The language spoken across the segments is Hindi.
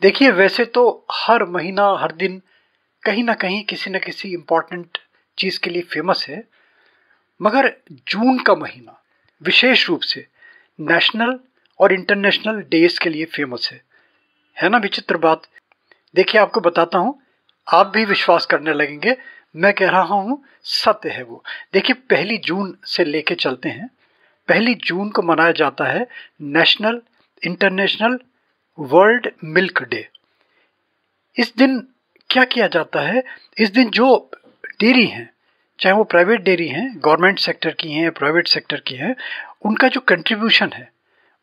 देखिए, वैसे तो हर महीना, हर दिन कहीं न कहीं किसी न किसी इम्पोर्टेंट चीज़ के लिए फ़ेमस है, मगर जून का महीना विशेष रूप से नेशनल और इंटरनेशनल डेज़ के लिए फ़ेमस है। है ना विचित्र बात? देखिए, आपको बताता हूँ, आप भी विश्वास करने लगेंगे, मैं कह रहा हूँ सत्य है वो। देखिए, पहली जून से लेके चलते हैं। पहली जून को मनाया जाता है national international world milk day. इस दिन क्या किया जाता है, इस दिन जो डेयरी हैं, चाहे वो प्राइवेट डेयरी हैं, गवर्नमेंट सेक्टर की हैं या प्राइवेट सेक्टर की हैं, उनका जो कंट्रीब्यूशन है,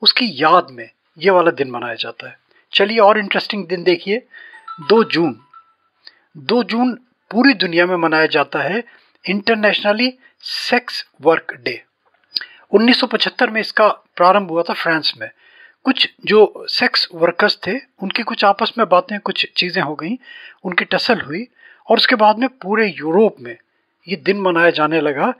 उसकी याद में ये वाला दिन मनाया जाता है। चलिए और इंटरेस्टिंग दिन देखिए, 2 जून। 2 जून पूरी दुनिया में मनाया जाता है इंटरनेशनली सेक्स वर्क डे। 1975 में इसका प्रारंभ हुआ था फ्रांस में। कुछ जो सेक्स वर्कर्स थे, उनकी कुछ आपस में बातें, कुछ चीज़ें हो गई, उनकी टसल हुई और उसके बाद में पूरे यूरोप में ये दिन मनाया जाने लगा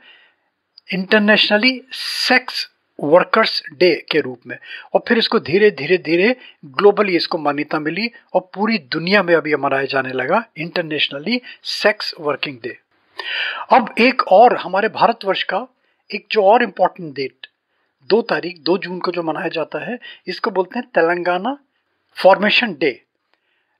इंटरनेशनली सेक्स वर्कर्स डे के रूप में। और फिर इसको धीरे धीरे धीरे ग्लोबली इसको मान्यता मिली और पूरी दुनिया में अब ये मनाया जाने लगा इंटरनेशनली सेक्स वर्किंग डे। अब एक और हमारे भारतवर्ष का एक जो और इम्पोर्टेंट डेट, 2 तारीख 2 जून को जो मनाया जाता है, इसको बोलते हैं तेलंगाना फॉर्मेशन डे।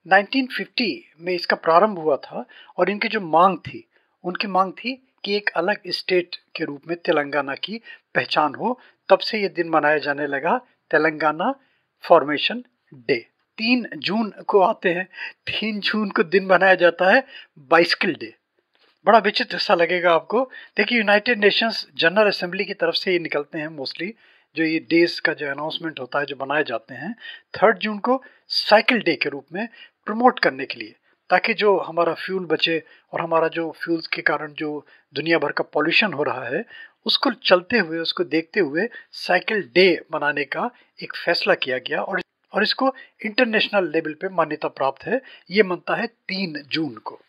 1950 में इसका प्रारंभ हुआ था और इनकी जो मांग थी, उनकी मांग थी कि एक अलग स्टेट के रूप में तेलंगाना की पहचान हो। तब से ये दिन मनाया जाने लगा तेलंगाना फॉर्मेशन डे। 3 जून को आते हैं, 3 जून को दिन मनाया जाता है बाइसिकल डे। बड़ा विचित्र सा लगेगा आपको। देखिए, यूनाइटेड नेशंस जनरल असेंबली की तरफ से ये निकलते हैं मोस्टली, जो ये डेज का जो अनाउंसमेंट होता है, जो बनाए जाते हैं 3 जून को साइकिल डे के रूप में प्रमोट करने के लिए, ताकि जो हमारा फ्यूल बचे और हमारा जो फ्यूल्स के कारण जो दुनिया भर का पॉल्यूशन हो रहा है, उसको चलते हुए, उसको देखते हुए साइकिल डे मनाने का एक फैसला किया गया और इसको इंटरनेशनल लेवल पे मान्यता प्राप्त है। ये मनता है 3 जून को।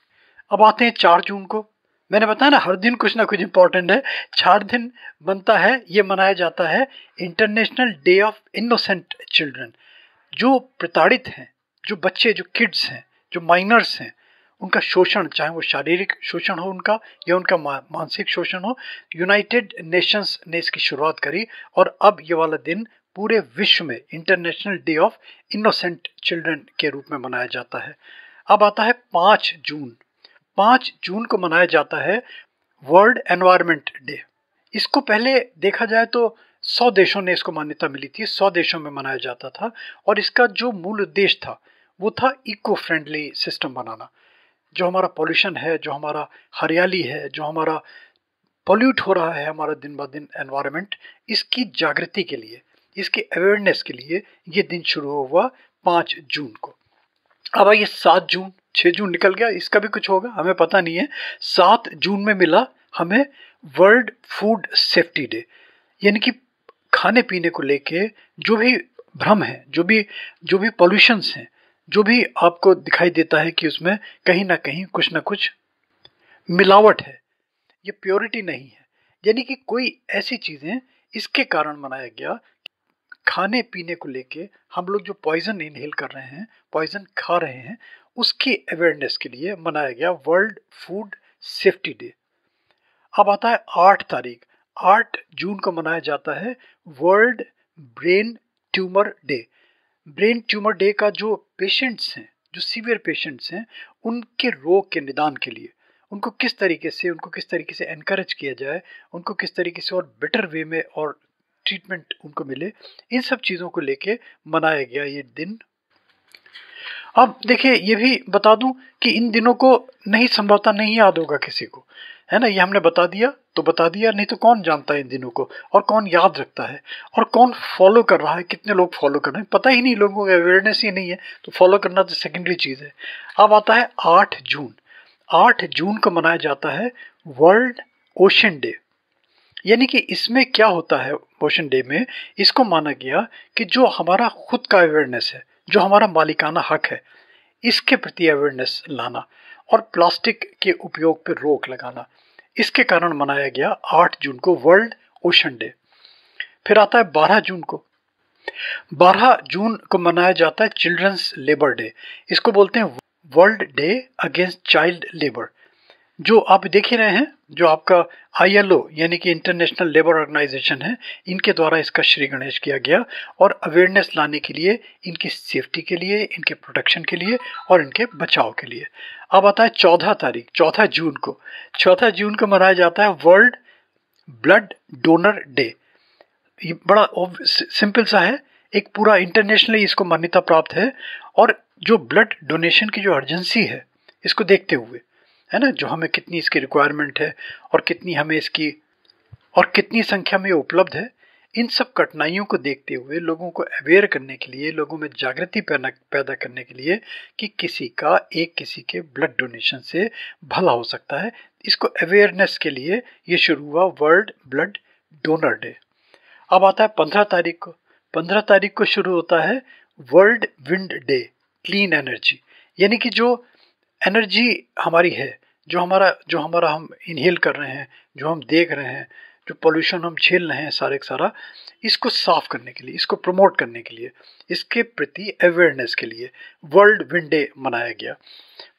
अब आते हैं 4 जून को। मैंने बताया ना, हर दिन कुछ ना कुछ इंपॉर्टेंट है। 4 दिन बनता है, ये मनाया जाता है international day of innocent children. जो प्रताड़ित हैं, जो बच्चे, जो किड्स हैं, जो माइनर्स हैं, उनका शोषण, चाहे वो शारीरिक शोषण हो उनका या उनका मानसिक शोषण हो, यूनाइटेड नेशंस ने इसकी शुरुआत करी और अब ये वाला दिन पूरे विश्व में international day of innocent children के रूप में मनाया जाता है। अब आता है 5 जून। 5 जून को मनाया जाता है वर्ल्ड एनवायरनमेंट डे। इसको पहले देखा जाए तो 100 देशों ने इसको मान्यता मिली थी, 100 देशों में मनाया जाता था और इसका जो मूल उद्देश्य था वो था इको फ्रेंडली सिस्टम बनाना। जो हमारा पॉल्यूशन है, जो हमारा हरियाली है, जो हमारा पॉल्यूट हो रहा है हमारा दिन ब दिन एनवायरनमेंट, इसकी जागृति के लिए, इसके अवेयरनेस के लिए ये दिन शुरू हुआ 5 जून को। अब आइए 7 जून, 6 जून निकल गया, इसका भी कुछ होगा, हमें पता नहीं है। 7 जून में मिला हमें वर्ल्ड फूड सेफ्टी डे। यानी कि खाने पीने को लेके जो भी भ्रम है, जो भी पॉल्यूशंस हैं, जो भी आपको दिखाई देता है कि उसमें कहीं ना कहीं कुछ ना कुछ मिलावट है, ये प्योरिटी नहीं है, यानी कि कोई ऐसी चीज़ें, इसके कारण मनाया गया। खाने पीने को लेके हम लोग जो पॉइजन इनहेल कर रहे हैं, पॉइजन खा रहे हैं, उसकी अवेयरनेस के लिए मनाया गया वर्ल्ड फूड सेफ्टी डे। अब आता है 8 तारीख। 8 जून को मनाया जाता है world brain tumour day. Brain tumour day का जो पेशेंट्स हैं, जो सीवियर पेशेंट्स हैं, उनके रोग के निदान के लिए उनको किस तरीके से एनकरेज किया जाए, उनको किस तरीके से और बेटर वे में और ट्रीटमेंट उनको मिले, इन सब चीज़ों को लेके मनाया गया ये दिन। अब देखिए, ये भी बता दूं कि इन दिनों को संभवतः नहीं याद होगा किसी को, है ना। ये हमने बता दिया तो बता दिया, नहीं तो कौन जानता है इन दिनों को, और कौन याद रखता है, और कौन फॉलो कर रहा है, कितने लोग फॉलो कर रहे हैं, पता ही नहीं, लोगों को अवेयरनेस ही नहीं है, तो फॉलो करना तो सेकेंडरी चीज़ है। अब आता है 8 जून। 8 जून को मनाया जाता है वर्ल्ड ओशन डे। यानी कि इसमें क्या होता है, ओशन डे में इसको माना गया कि जो हमारा खुद का अवेयरनेस है, जो हमारा मालिकाना हक है, इसके प्रति अवेयरनेस लाना और प्लास्टिक के उपयोग पर रोक लगाना, इसके कारण मनाया गया 8 जून को वर्ल्ड ओशन डे। फिर आता है 12 जून को। 12 जून को मनाया जाता है चिल्ड्रंस लेबर डे। इसको बोलते हैं world day against child labour. जो आप देख ही रहे हैं, जो आपका ILO यानी कि इंटरनेशनल लेबर ऑर्गेनाइजेशन है, इनके द्वारा इसका श्री गणेश किया गया और अवेयरनेस लाने के लिए, इनकी सेफ्टी के लिए, इनके प्रोटेक्शन के लिए और इनके बचाव के लिए। अब आता है 14 जून को। 14 जून को मनाया जाता है वर्ल्ड ब्लड डोनर डे। ये बड़ा सिंपल सा है, एक पूरा इंटरनेशनली इसको मान्यता प्राप्त है। और जो ब्लड डोनेशन की जो अर्जेंसी है, इसको देखते हुए, है ना, जो हमें कितनी इसकी रिक्वायरमेंट है और कितनी हमें इसकी और कितनी संख्या में उपलब्ध है, इन सब कठिनाइयों को देखते हुए लोगों को अवेयर करने के लिए, लोगों में जागृति पैदा करने के लिए कि किसी के ब्लड डोनेशन से भला हो सकता है, इसको अवेयरनेस के लिए ये शुरू हुआ वर्ल्ड ब्लड डोनर डे। अब आता है 15 तारीख को। 15 तारीख को शुरू होता है world wind day, clean energy. यानी कि जो एनर्जी हमारी है, जो हमारा हम इनहेल कर रहे हैं, जो हम देख रहे हैं, जो पोल्यूशन हम झेल रहे हैं सारे का सारा, इसको साफ करने के लिए, इसको प्रमोट करने के लिए, इसके प्रति अवेयरनेस के लिए वर्ल्ड विंड डे मनाया गया।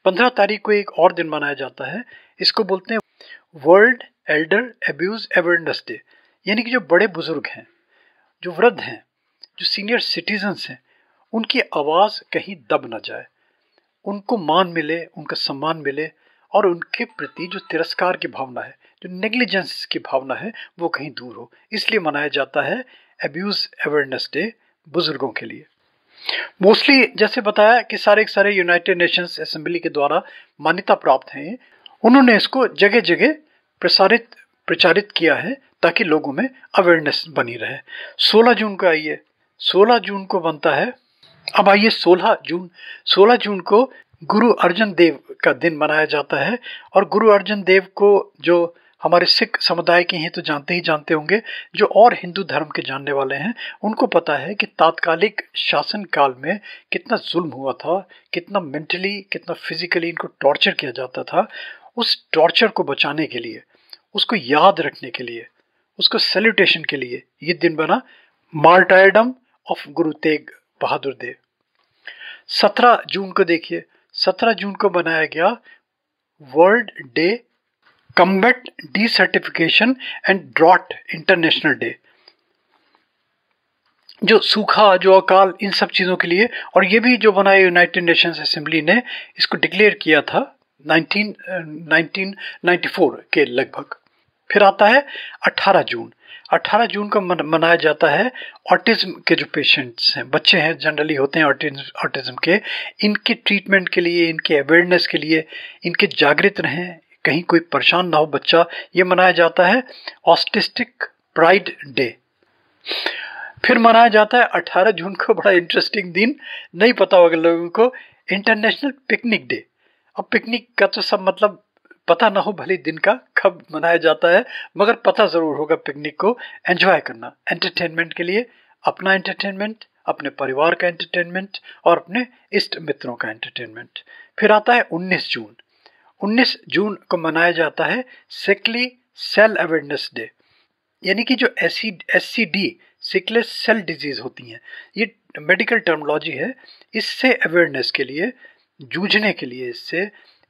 15 तारीख को एक और दिन मनाया जाता है, इसको बोलते हैं world Elder abuse awareness day. यानी कि जो बड़े बुजुर्ग हैं, जो वृद्ध हैं, जो सीनियर सिटीजन्स हैं, उनकी आवाज़ कहीं दब ना जाए, उनको मान मिले, उनका सम्मान मिले और उनके प्रति जो तिरस्कार की भावना है, जो नेग्लिजेंस की भावना है, वो कहीं दूर हो। इसलिए मनाया जाता है अब्यूज अवेयरनेस डे बुजुर्गों के लिए। मोस्टली जैसे बताया कि सारे यूनाइटेड नेशंस असेंबली के द्वारा मान्यता प्राप्त हैं। उन्होंने इसको जगह जगह प्रचारित किया है ताकि लोगों में अवेयरनेस बनी रहे। 16 जून को आइए, 16 जून को बनता है, अब आइए 16 जून को गुरु अर्जन देव का दिन मनाया जाता है। और गुरु अर्जन देव को जो हमारे सिख समुदाय के हैं तो जानते ही जानते होंगे, जो और हिंदू धर्म के जानने वाले हैं उनको पता है कि तात्कालिक शासन काल में कितना जुल्म हुआ था, कितना मेंटली, कितना फिजिकली इनको टॉर्चर किया जाता था। उस टॉर्चर को बचाने के लिए, उसको याद रखने के लिए, उसको सैल्यूटेशन के लिए ये दिन बना, मार्टायरडम ऑफ गुरु तेग बहादुर देव। 17 जून को देखिए, 17 जून को बनाया गया world day combat desertification and drought international day. जो सूखा, जो अकाल, इन सब चीज़ों के लिए। और ये भी जो बनाया यूनाइटेड नेशंस असेंबली ने इसको डिक्लेयर किया था 1994 के लगभग। फिर आता है 18 जून। 18 जून को मनाया जाता है ऑटिज्म के जो पेशेंट्स हैं, बच्चे हैं जनरली होते हैं ऑटिज्म के, इनके ट्रीटमेंट के लिए, इनके अवेयरनेस के लिए, इनके जागृत रहें, कहीं कोई परेशान ना हो बच्चा, ये मनाया जाता है ऑटिस्टिक प्राइड डे। फिर मनाया जाता है 18 जून को, बड़ा इंटरेस्टिंग दिन, नहीं पता होगा लोगों को, इंटरनेशनल पिकनिक डे। अब पिकनिक का तो सब मतलब पता ना हो भले दिन का कब मनाया जाता है, मगर पता ज़रूर होगा पिकनिक को एंजॉय करना, एंटरटेनमेंट के लिए, अपना एंटरटेनमेंट, अपने परिवार का एंटरटेनमेंट और अपने इष्ट मित्रों का एंटरटेनमेंट। फिर आता है 19 जून। 19 जून को मनाया जाता है सिकली सेल अवेयरनेस डे। यानी कि जो SCD सिकलेस सेल डिजीज़ होती हैं, ये मेडिकल टर्मिनोलॉजी है, इससे अवेयरनेस के लिए, जूझने के लिए,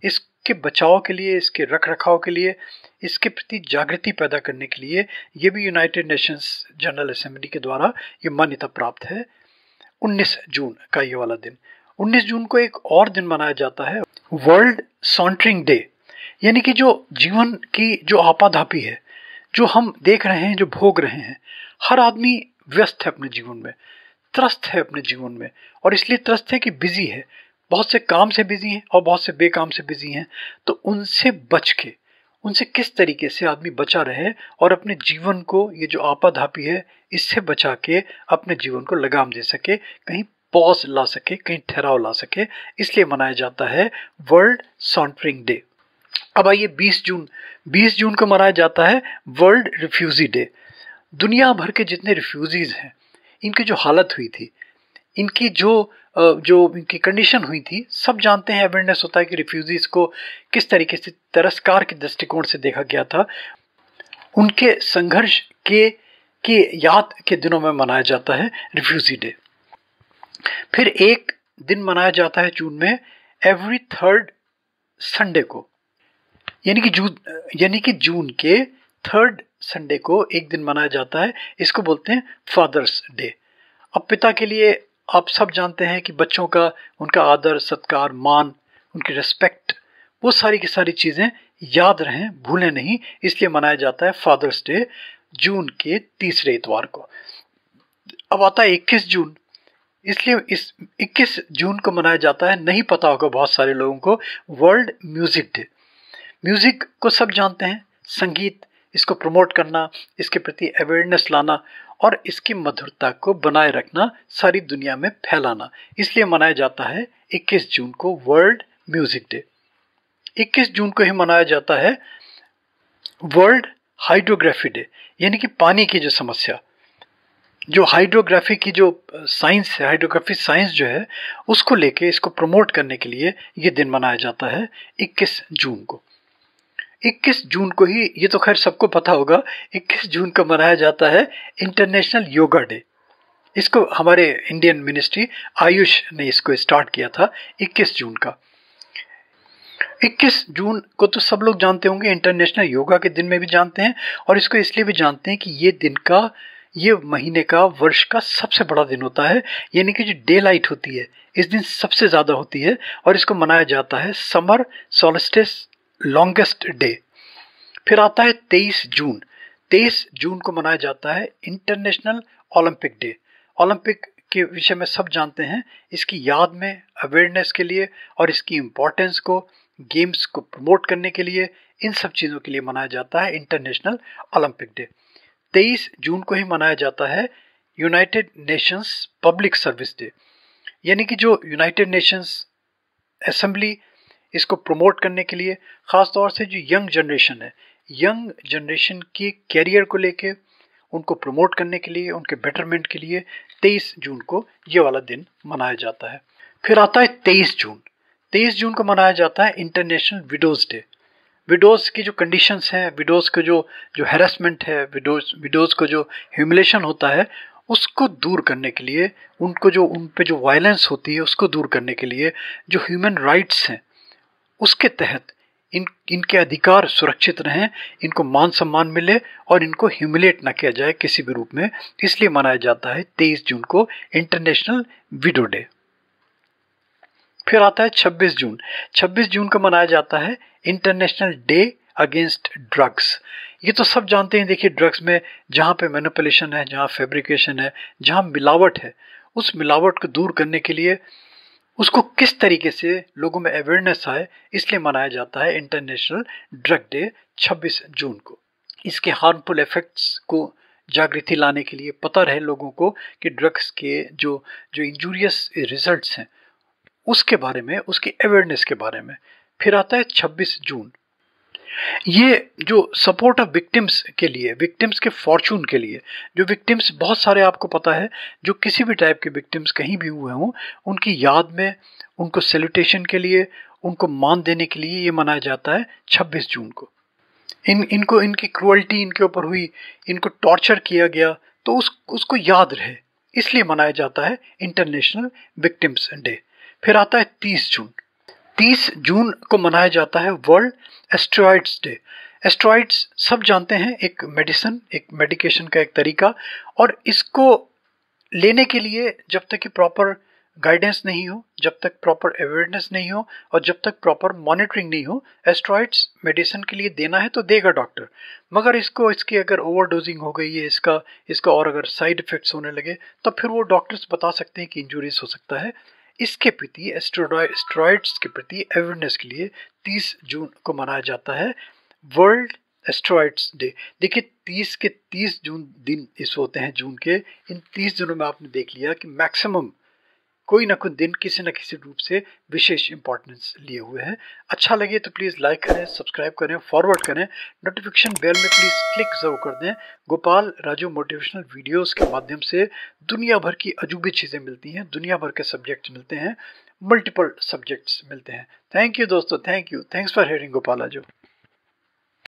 इसके बचाव के लिए, इसके रख रखाव के लिए, इसके प्रति जागृति पैदा करने के लिए ये भी यूनाइटेड नेशंस जनरल असेंबली के द्वारा ये मान्यता प्राप्त है। 19 जून का ये वाला दिन। 19 जून को एक और दिन मनाया जाता है वर्ल्ड सॉन्टरिंग डे। यानी कि जो जीवन की जो आपाधापी है, जो हम देख रहे हैं, जो भोग रहे हैं, हर आदमी व्यस्त है अपने जीवन में, त्रस्त है अपने जीवन में, और इसलिए त्रस्त है कि बिजी है, बहुत से काम से बिजी हैं और बहुत से बेकाम से बिजी हैं। तो उनसे बच के, उनसे किस तरीके से आदमी बचा रहे और अपने जीवन को, ये जो आपाधापी है, इससे बचा के अपने जीवन को लगाम दे सके, कहीं पॉज ला सके, कहीं ठहराव ला सके, इसलिए मनाया जाता है वर्ल्ड सॉन्टरिंग डे। अब आइए 20 जून। 20 जून को मनाया जाता है वर्ल्ड रिफ्यूजी डे। दुनिया भर के जितने रिफ्यूजीज हैं, इनकी जो हालत हुई थी, इनकी जो इनकी कंडीशन हुई थी, सब जानते हैं। अवेयरनेस होता है कि रिफ्यूजीज को किस तरीके से तिरस्कार के दृष्टिकोण से देखा गया था। उनके संघर्ष के की याद के दिनों में मनाया जाता है रिफ्यूजी डे। फिर एक दिन मनाया जाता है जून में एवरी थर्ड संडे को, यानी कि जून के थर्ड संडे को एक दिन मनाया जाता है। इसको बोलते हैं फादर्स डे। अब पिता के लिए आप सब जानते हैं कि बच्चों का, उनका आदर सत्कार, मान, उनकी रिस्पेक्ट, वो सारी की सारी चीज़ें याद रहें, भूलें नहीं, इसलिए मनाया जाता है फादर्स डे जून के तीसरे इतवार को। अब आता है 21 जून। इसलिए इस 21 जून को मनाया जाता है, नहीं पता होगा बहुत सारे लोगों को, वर्ल्ड म्यूजिक डे। म्यूजिक को सब जानते हैं, संगीत, इसको प्रमोट करना, इसके प्रति अवेयरनेस लाना और इसकी मधुरता को बनाए रखना, सारी दुनिया में फैलाना, इसलिए मनाया जाता है 21 जून को वर्ल्ड म्यूजिक डे। 21 जून को ही मनाया जाता है वर्ल्ड हाइड्रोग्राफी डे, यानी कि पानी की जो समस्या, जो हाइड्रोग्राफी की जो साइंस है, हाइड्रोग्राफी साइंस जो है, उसको लेके, इसको प्रमोट करने के लिए ये दिन मनाया जाता है 21 जून को। 21 जून को ही, ये तो खैर सबको पता होगा, 21 जून को मनाया जाता है इंटरनेशनल योगा डे। इसको हमारे इंडियन मिनिस्ट्री आयुष ने इसको स्टार्ट किया था 21 जून का। 21 जून को तो सब लोग जानते होंगे, इंटरनेशनल योगा के दिन में भी जानते हैं, और इसको इसलिए भी जानते हैं कि ये महीने का, वर्ष का सबसे बड़ा दिन होता है, यानी कि जो डे लाइट होती है इस दिन सबसे ज़्यादा होती है, और इसको मनाया जाता है समर सॉल्स्टिस लॉन्गेस्ट डे। फिर आता है 23 जून। 23 जून को मनाया जाता है इंटरनेशनल ओलंपिक डे। ओलंपिक के विषय में सब जानते हैं, इसकी याद में, अवेयरनेस के लिए और इसकी इम्पोर्टेंस को, गेम्स को प्रमोट करने के लिए, इन सब चीज़ों के लिए मनाया जाता है इंटरनेशनल ओलंपिक डे। 23 जून को ही मनाया जाता है United Nations public service day, यानी कि जो यूनाइटेड नेशंस असेंबली, इसको प्रमोट करने के लिए, ख़ास तौर से जो यंग जनरेशन है, यंग जनरेशन के कैरियर को लेके, उनको प्रमोट करने के लिए, उनके बेटरमेंट के लिए 23 जून को ये वाला दिन मनाया जाता है। फिर आता है 23 जून। 23 जून को मनाया जाता है इंटरनेशनल विडोज़ डे। विडोज़ की जो कंडीशंस हैं, विडोज़ को जो हैरेसमेंट है, विडोज़ को जो ह्यूमिलेशन होता है, उसको दूर करने के लिए, उन पे जो वायलेंस होती है उसको दूर करने के लिए, जो ह्यूमन राइट्स हैं उसके तहत इनके अधिकार सुरक्षित रहें, इनको मान सम्मान मिले और इनको ह्यूमिलेट ना किया जाए किसी भी रूप में, इसलिए मनाया जाता है 23 जून को इंटरनेशनल विडो डे। फिर आता है 26 जून। 26 जून को मनाया जाता है इंटरनेशनल डे अगेंस्ट ड्रग्स। ये तो सब जानते हैं, देखिए ड्रग्स में जहाँ पे मैनिपुलेशन है, जहाँ फैब्रिकेशन है, जहाँ मिलावट है, उस मिलावट को दूर करने के लिए, उसको किस तरीके से लोगों में अवेयरनेस आए, इसलिए मनाया जाता है इंटरनेशनल ड्रग डे 26 जून को। इसके हार्मफुल इफेक्ट्स को जागृति लाने के लिए, पता रहे लोगों को कि ड्रग्स के जो इंजूरियस रिजल्ट्स हैं उसके बारे में, उसकी अवेयरनेस के बारे में। फिर आता है 26 जून। ये जो सपोर्ट ऑफ विक्टिम्स के लिए, विक्टिम्स के फॉर्चून के लिए, जो विक्टिम्स बहुत सारे आपको पता है, जो किसी भी टाइप के विक्टिम्स कहीं भी हुए हों, उनकी याद में, उनको सैल्यूटेशन के लिए, उनको मान देने के लिए ये मनाया जाता है 26 जून को। इनको इनकी क्रूअल्टी इनके ऊपर हुई, इनको टॉर्चर किया गया, तो उसको याद रहे, इसलिए मनाया जाता है इंटरनेशनल विक्टिम्स डे। फिर आता है 30 जून। 30 जून को मनाया जाता है वर्ल्ड एस्टेरॉइड्स डे। एस्टेरॉइड्स सब जानते हैं, एक मेडिकेशन का एक तरीका, और इसको लेने के लिए जब तक कि प्रॉपर गाइडेंस नहीं हो, जब तक प्रॉपर अवेयरनेस नहीं हो और जब तक प्रॉपर मॉनिटरिंग नहीं हो, एस्टेरॉइड्स मेडिसिन के लिए देना है तो देगा डॉक्टर, मगर इसकी अगर ओवरडोजिंग हो गई है, इसका और अगर साइड इफेक्ट्स होने लगे, तो फिर वो डॉक्टर्स बता सकते हैं कि इंजुरीज हो सकता है। इसके प्रति, एस्टेरॉइड्स के प्रति अवेयरनेस के लिए 30 जून को मनाया जाता है वर्ल्ड एस्टेरॉइड्स डे। देखिए 30 के 30 जून दिन इस होते हैं जून के। इन 30 दिनों में आपने देख लिया कि मैक्सिमम कोई ना कोई दिन किसी न किसी रूप से विशेष इंपॉर्टेंस लिए हुए हैं। अच्छा लगे तो प्लीज़ लाइक करें, सब्सक्राइब करें, फॉरवर्ड करें, नोटिफिकेशन बेल में प्लीज़ क्लिक ज़रूर कर दें। गोपाल राजू मोटिवेशनल वीडियोस के माध्यम से दुनिया भर की अजूबी चीज़ें मिलती हैं, दुनिया भर के सब्जेक्ट्स मिलते हैं, मल्टीपल सब्जेक्ट्स मिलते हैं। थैंक यू दोस्तों, thanks for hearing Gopal Raju.